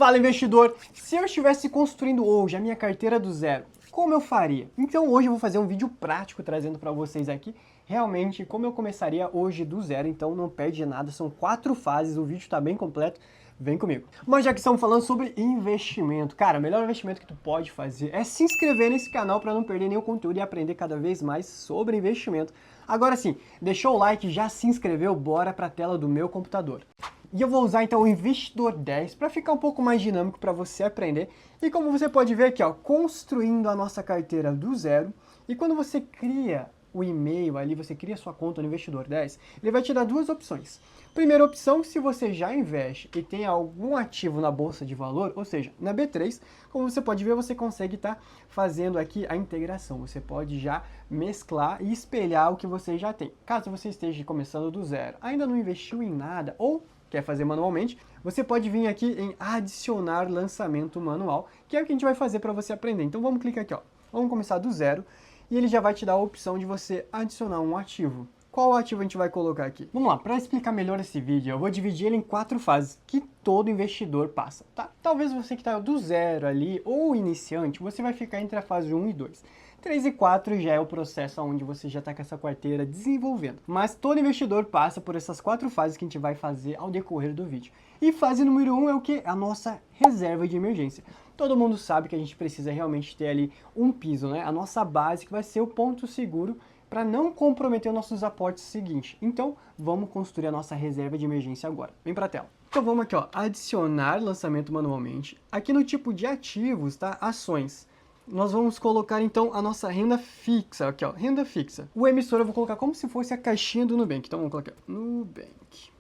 Fala, investidor! Se eu estivesse construindo hoje a minha carteira do zero, como eu faria? Então hoje eu vou fazer um vídeo prático trazendo para vocês aqui realmente como eu começaria hoje do zero, então não perde nada, são 4 fases, o vídeo está bem completo, vem comigo. Mas já que estamos falando sobre investimento, cara, o melhor investimento que tu pode fazer é se inscrever nesse canal para não perder nenhum conteúdo e aprender cada vez mais sobre investimento. Agora sim, deixou o like, já se inscreveu, bora para a tela do meu computador. E eu vou usar então o Investidor 10 para ficar um pouco mais dinâmico para você aprender. E como você pode ver aqui, ó, construindo a nossa carteira do zero. E quando você cria o e-mail ali, você cria sua conta no Investidor 10, ele vai te dar duas opções. Primeira opção, se você já investe e tem algum ativo na bolsa de valor, ou seja, na B3, como você pode ver, você consegue estar fazendo aqui a integração. Você pode já mesclar e espelhar o que você já tem. Caso você esteja começando do zero, ainda não investiu em nada ou quer fazer manualmente, você pode vir aqui em adicionar lançamento manual, que é o que a gente vai fazer para você aprender. Então vamos clicar aqui, ó. Vamos começar do zero e ele já vai te dar a opção de você adicionar um ativo. Qual ativo a gente vai colocar aqui? Vamos lá, para explicar melhor esse vídeo, eu vou dividir ele em 4 fases que todo investidor passa, tá? Talvez você que está do zero ali ou iniciante, você vai ficar entre a fase 1 e 2. 3 e 4 já é o processo onde você já está com essa carteira desenvolvendo. Mas todo investidor passa por essas 4 fases que a gente vai fazer ao decorrer do vídeo. E fase número 1 é o que? A nossa reserva de emergência. Todo mundo sabe que a gente precisa realmente ter ali um piso, né? A nossa base que vai ser o ponto seguro para não comprometer os nossos aportes seguintes. Então, vamos construir a nossa reserva de emergência agora. Vem para a tela. Então vamos aqui, ó, adicionar lançamento manualmente. Aqui no tipo de ativos, tá? Ações. Nós vamos colocar então a nossa renda fixa, aqui ó, renda fixa. O emissor eu vou colocar como se fosse a caixinha do Nubank. Então vamos colocar Nubank.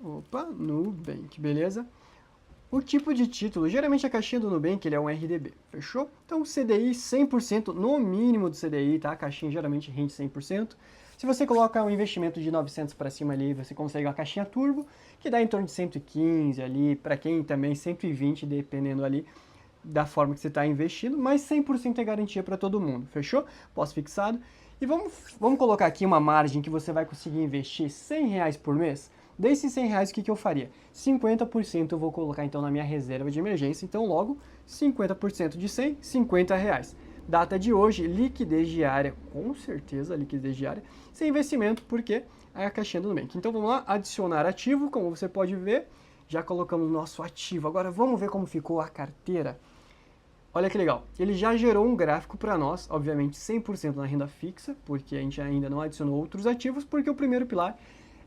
Opa, Nubank, beleza? O tipo de título, geralmente a caixinha do Nubank ele é um RDB, fechou? Então CDI 100% no mínimo do CDI, tá? A caixinha geralmente rende 100%. Se você coloca um investimento de 900 para cima ali, você consegue uma caixinha turbo, que dá em torno de 115 ali, para quem também 120, dependendo ali da forma que você está investindo, mas 100% é garantia para todo mundo, fechou? Pós-fixado. E vamos colocar aqui uma margem que você vai conseguir investir R$100 por mês. Desses R$100, o que eu faria? 50% eu vou colocar então na minha reserva de emergência, então logo 50% de 100, R$50. Data de hoje, liquidez diária, com certeza liquidez diária, sem investimento, porque é a caixinha do Nubank. Então vamos lá, adicionar ativo, como você pode ver, já colocamos nosso ativo. Agora vamos ver como ficou a carteira. Olha que legal, ele já gerou um gráfico para nós, obviamente 100% na renda fixa, porque a gente ainda não adicionou outros ativos, porque o primeiro pilar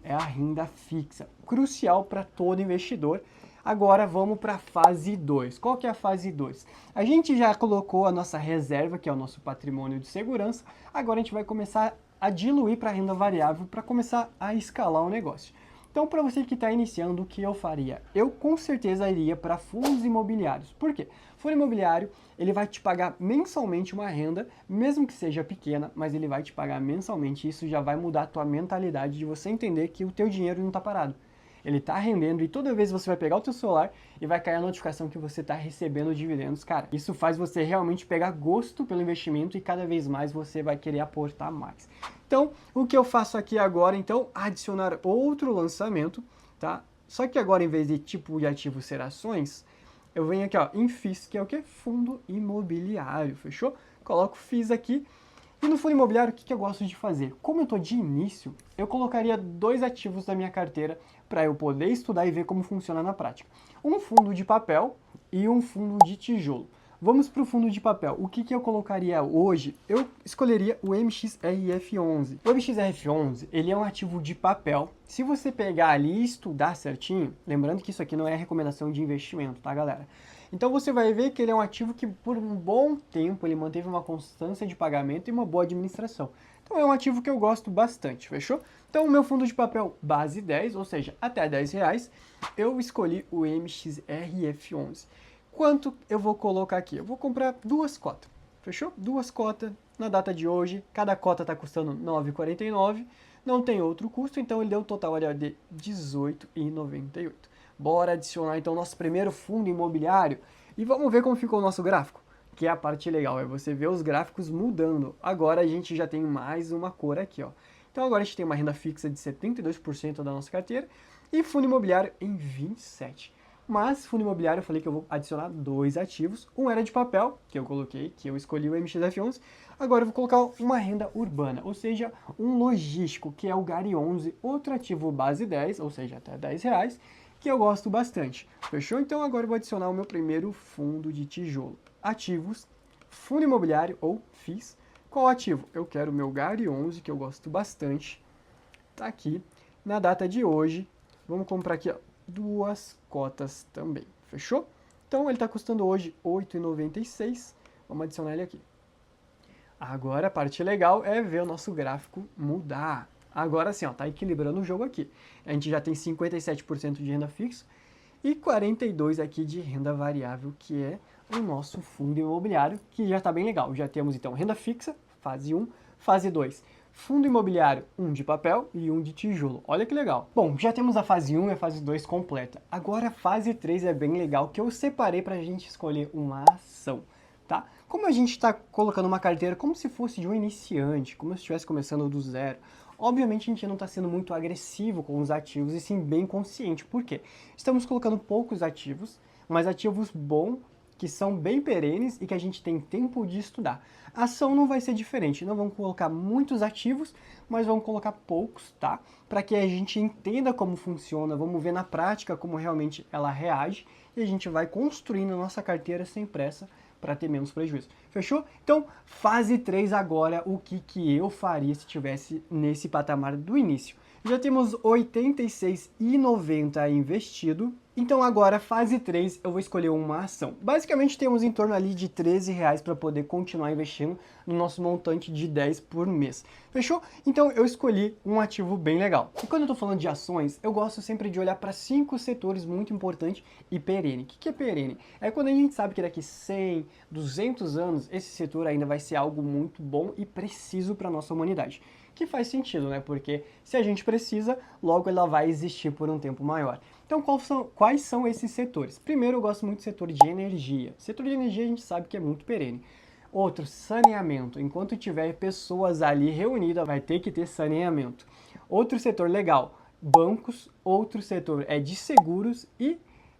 é a renda fixa, crucial para todo investidor. Agora vamos para a fase 2. Qual que é a fase 2? A gente já colocou a nossa reserva, que é o nosso patrimônio de segurança, agora a gente vai começar a diluir para a renda variável para começar a escalar o negócio. Então, para você que está iniciando, o que eu faria? Eu com certeza iria para fundos imobiliários. Por quê? Fundo imobiliário, ele vai te pagar mensalmente uma renda, mesmo que seja pequena, mas ele vai te pagar mensalmente. Isso já vai mudar a tua mentalidade de você entender que o teu dinheiro não está parado. Ele está rendendo e toda vez você vai pegar o teu celular e vai cair a notificação que você está recebendo dividendos. Cara, isso faz você realmente pegar gosto pelo investimento e cada vez mais você vai querer aportar mais. Então, o que eu faço aqui agora, então, adicionar outro lançamento, tá? Só que agora, em vez de tipo de ativo ser ações, eu venho aqui, ó, em FIIs, que é o que? Fundo imobiliário, fechou? Coloco FIIs aqui. E no fundo imobiliário, o que eu gosto de fazer? Como eu estou de início, eu colocaria 2 ativos da minha carteira para eu poder estudar e ver como funciona na prática. Um fundo de papel e um fundo de tijolo. Vamos para o fundo de papel. O que eu colocaria hoje? Eu escolheria o MXRF11. O MXRF11, ele é um ativo de papel. Se você pegar ali e estudar certinho, lembrando que isso aqui não é recomendação de investimento, tá, galera? Então você vai ver que ele é um ativo que por um bom tempo ele manteve uma constância de pagamento e uma boa administração. Então é um ativo que eu gosto bastante, fechou? Então o meu fundo de papel base 10, ou seja, até R$10, eu escolhi o MXRF11. Quanto eu vou colocar aqui? Eu vou comprar 2 cotas, fechou? 2 cotas na data de hoje, cada cota está custando R$ 9,49, não tem outro custo, então ele deu um total de R$ 18,98. Bora adicionar então nosso primeiro fundo imobiliário e vamos ver como ficou o nosso gráfico, que é a parte legal, é você ver os gráficos mudando. Agora a gente já tem mais uma cor aqui, ó. Então agora a gente tem uma renda fixa de 72% da nossa carteira e fundo imobiliário em 27%. Mas fundo imobiliário eu falei que eu vou adicionar 2 ativos. Um era de papel, que eu coloquei, que eu escolhi o MXF11. Agora eu vou colocar uma renda urbana, ou seja, um logístico, que é o GARI 11, outro ativo base 10, ou seja, até R$10, que eu gosto bastante. Fechou? Então agora eu vou adicionar o meu primeiro fundo de tijolo. Ativos, fundo imobiliário ou FIIs. Qual ativo? Eu quero o meu GARI 11, que eu gosto bastante. Tá aqui. Na data de hoje, vamos comprar aqui, ó, 2 cotas também. Fechou? Então ele está custando hoje R$ 8,96. Vamos adicionar ele aqui. Agora a parte legal é ver o nosso gráfico mudar. Agora sim, ó, tá equilibrando o jogo aqui. A gente já tem 57% de renda fixa e 42% aqui de renda variável, que é o nosso fundo imobiliário, que já está bem legal. Já temos então renda fixa, fase 1, fase 2. Fundo imobiliário, um de papel e um de tijolo. Olha que legal. Bom, já temos a fase 1 e a fase 2 completa. Agora a fase 3 é bem legal, que eu separei para a gente escolher uma ação. Tá? Como a gente está colocando uma carteira como se fosse de um iniciante, como se estivesse começando do zero, obviamente a gente não está sendo muito agressivo com os ativos e sim bem consciente. Por quê? Estamos colocando poucos ativos, mas ativos bons, que são bem perenes e que a gente tem tempo de estudar. A ação não vai ser diferente, não vamos colocar muitos ativos, mas vamos colocar poucos, tá? Para que a gente entenda como funciona, vamos ver na prática como realmente ela reage e a gente vai construindo a nossa carteira sem pressa para ter menos prejuízo. Fechou? Então, fase 3 agora, o que eu faria se tivesse nesse patamar do início? Já temos R$ 86,90 investido. Então agora, fase 3, eu vou escolher uma ação. Basicamente temos em torno ali de R$13 para poder continuar investindo no nosso montante de 10 por mês. Fechou? Então eu escolhi um ativo bem legal. E quando eu estou falando de ações, eu gosto sempre de olhar para 5 setores muito importantes e perene. O que é perene? É quando a gente sabe que daqui 100, 200 anos, esse setor ainda vai ser algo muito bom e preciso para a nossa humanidade. Que faz sentido, né? Porque se a gente precisa, logo ela vai existir por um tempo maior. Então, quais são esses setores? Primeiro, eu gosto muito do setor de energia. O setor de energia a gente sabe que é muito perene. Outro, saneamento. Enquanto tiver pessoas ali reunidas, vai ter que ter saneamento. Outro setor legal, bancos. Outro setor é de seguros e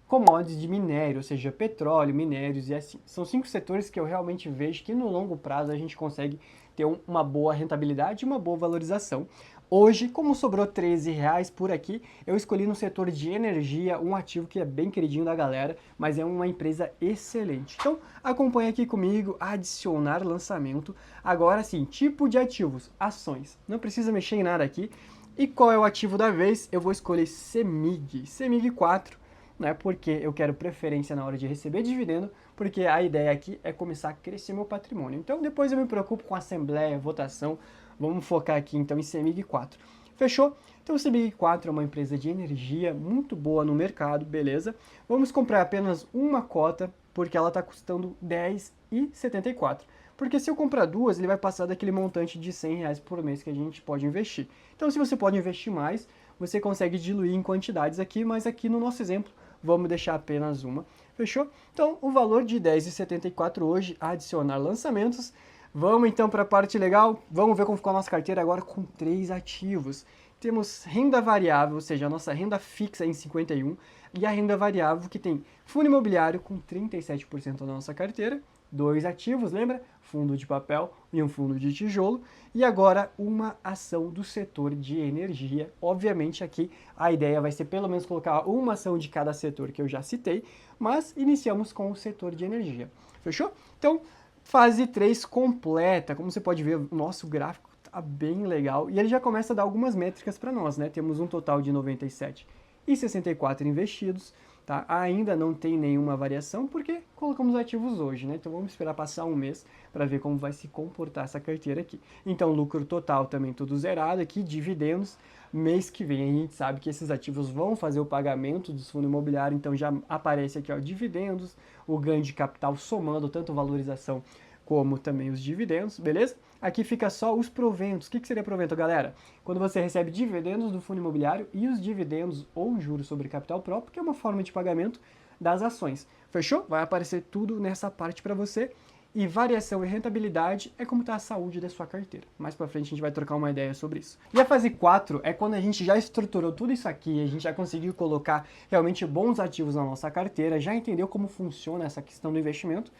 commodities de minério, ou seja, petróleo, minérios e assim. São 5 setores que eu realmente vejo que no longo prazo a gente consegue ter uma boa rentabilidade e uma boa valorização. Hoje, como sobrou R$13 por aqui, eu escolhi no setor de energia um ativo que é bem queridinho da galera, mas é uma empresa excelente. Então, acompanha aqui comigo, adicionar lançamento. Agora sim, tipo de ativos, ações. Não precisa mexer em nada aqui. E qual é o ativo da vez? Eu vou escolher CEMIG 4. Né, porque eu quero preferência na hora de receber dividendo, porque a ideia aqui é começar a crescer meu patrimônio. Então depois eu me preocupo com assembleia, votação, vamos focar aqui então em CEMIG 4. Fechou? Então o CEMIG 4 é uma empresa de energia muito boa no mercado, beleza? Vamos comprar apenas uma cota, porque ela está custando R$10,74. Porque se eu comprar duas, ele vai passar daquele montante de R$100 por mês que a gente pode investir. Então se você pode investir mais, você consegue diluir em quantidades aqui, mas aqui no nosso exemplo, vamos deixar apenas uma. Fechou? Então, o valor de R$10,74 hoje, adicionar lançamentos. Vamos então para a parte legal. Vamos ver como ficou a nossa carteira agora com 3 ativos. Temos renda variável, ou seja, a nossa renda fixa em 51%, e a renda variável que tem fundo imobiliário com 37% da nossa carteira. 2 ativos, lembra? Fundo de papel e um fundo de tijolo. E agora uma ação do setor de energia. Obviamente aqui a ideia vai ser pelo menos colocar uma ação de cada setor que eu já citei, mas iniciamos com o setor de energia. Fechou? Então, fase 3 completa. Como você pode ver, o nosso gráfico está bem legal. E ele já começa a dar algumas métricas para nós, né? Temos um total de 97,64 investidos. Tá? Ainda não tem nenhuma variação porque colocamos ativos hoje, né? Então vamos esperar passar um mês para ver como vai se comportar essa carteira aqui. Então lucro total também tudo zerado aqui, dividendos. Mês que vem a gente sabe que esses ativos vão fazer o pagamento dos fundos imobiliários, então já aparece aqui ó, dividendos, o ganho de capital somando tanto valorização como também os dividendos, beleza? Aqui fica só os proventos. O que seria provento, galera? Quando você recebe dividendos do fundo imobiliário e os dividendos ou juros sobre capital próprio, que é uma forma de pagamento das ações. Fechou? Vai aparecer tudo nessa parte para você. E variação e rentabilidade é como está a saúde da sua carteira. Mais para frente a gente vai trocar uma ideia sobre isso. E a fase 4 é quando a gente já estruturou tudo isso aqui, a gente já conseguiu colocar realmente bons ativos na nossa carteira, já entendeu como funciona essa questão do investimento.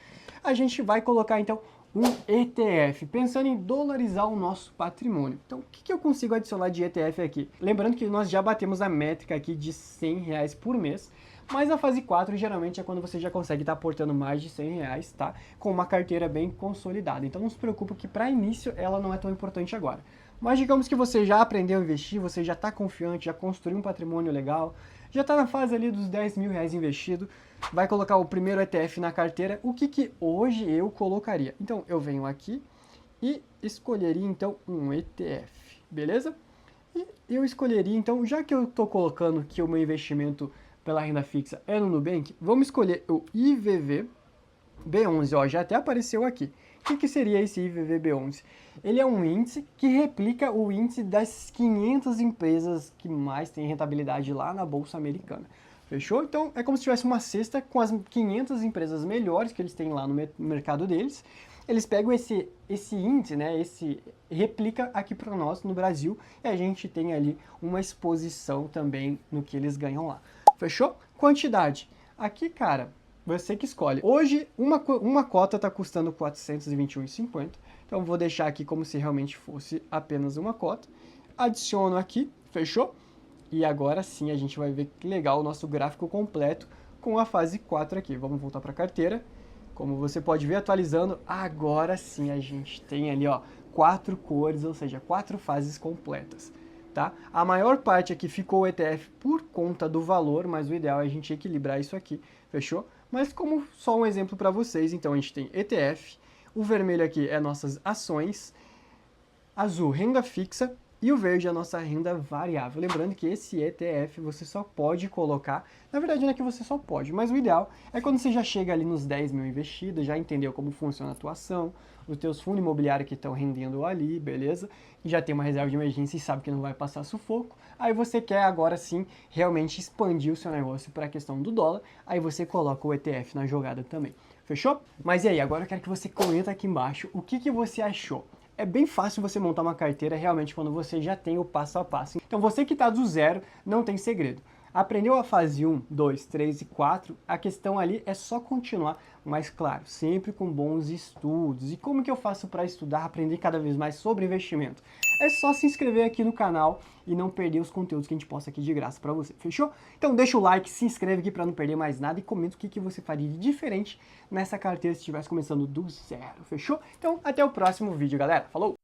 A gente vai colocar então um ETF, pensando em dolarizar o nosso patrimônio. Então, o que eu consigo adicionar de ETF aqui? Lembrando que nós já batemos a métrica aqui de R$100 por mês, mas a fase 4 geralmente é quando você já consegue estar aportando mais de R$100, tá? Com uma carteira bem consolidada. Então não se preocupe que para início ela não é tão importante agora. Mas digamos que você já aprendeu a investir, você já está confiante, já construiu um patrimônio legal, já está na fase ali dos R$10.000 investido, vai colocar o primeiro ETF na carteira. O que hoje eu colocaria? Então eu venho aqui e escolheria então um ETF, beleza? E eu escolheria então, já que eu estou colocando que o meu investimento pela renda fixa é no Nubank, vamos escolher o IVVB11, ó, já até apareceu aqui. O que seria esse IVVB11? Ele é um índice que replica o índice das 500 empresas que mais têm rentabilidade lá na Bolsa Americana. Fechou? Então é como se tivesse uma cesta com as 500 empresas melhores que eles têm lá no mercado deles. Eles pegam esse índice, né, replica aqui para nós no Brasil e a gente tem ali uma exposição também no que eles ganham lá. Fechou? Quantidade. Aqui, cara, você que escolhe. Hoje, uma cota está custando R$ 421,50. Então, vou deixar aqui como se realmente fosse apenas uma cota. Adiciono aqui, fechou? E agora sim, a gente vai ver que legal o nosso gráfico completo com a fase 4 aqui. Vamos voltar para a carteira. Como você pode ver, atualizando, agora sim a gente tem ali, ó, 4 cores, ou seja, 4 fases completas. Tá? A maior parte aqui ficou o ETF por conta do valor, mas o ideal é a gente equilibrar isso aqui, fechou? Mas como só um exemplo para vocês, então a gente tem ETF, o vermelho aqui é nossas ações, azul renda fixa e o verde é a nossa renda variável. Lembrando que esse ETF você só pode colocar, na verdade não é que você só pode, mas o ideal é quando você já chega ali nos 10 mil investidos, já entendeu como funciona a tua ação, os teus fundos imobiliários que estão rendendo ali, beleza? E já tem uma reserva de emergência e sabe que não vai passar sufoco. Aí você quer agora sim realmente expandir o seu negócio para a questão do dólar, aí você coloca o ETF na jogada também. Fechou? Mas e aí, agora eu quero que você comenta aqui embaixo o que você achou. É bem fácil você montar uma carteira realmente quando você já tem o passo a passo. Então você que está do zero, não tem segredo. Aprendeu a fase 1, 2, 3 e 4, a questão ali é só continuar, mas claro, sempre com bons estudos. E como que eu faço para estudar, aprender cada vez mais sobre investimento? É só se inscrever aqui no canal e não perder os conteúdos que a gente posta aqui de graça para você, fechou? Então deixa o like, se inscreve aqui para não perder mais nada e comenta o que você faria de diferente nessa carteira se estivesse começando do zero, fechou? Então até o próximo vídeo, galera. Falou!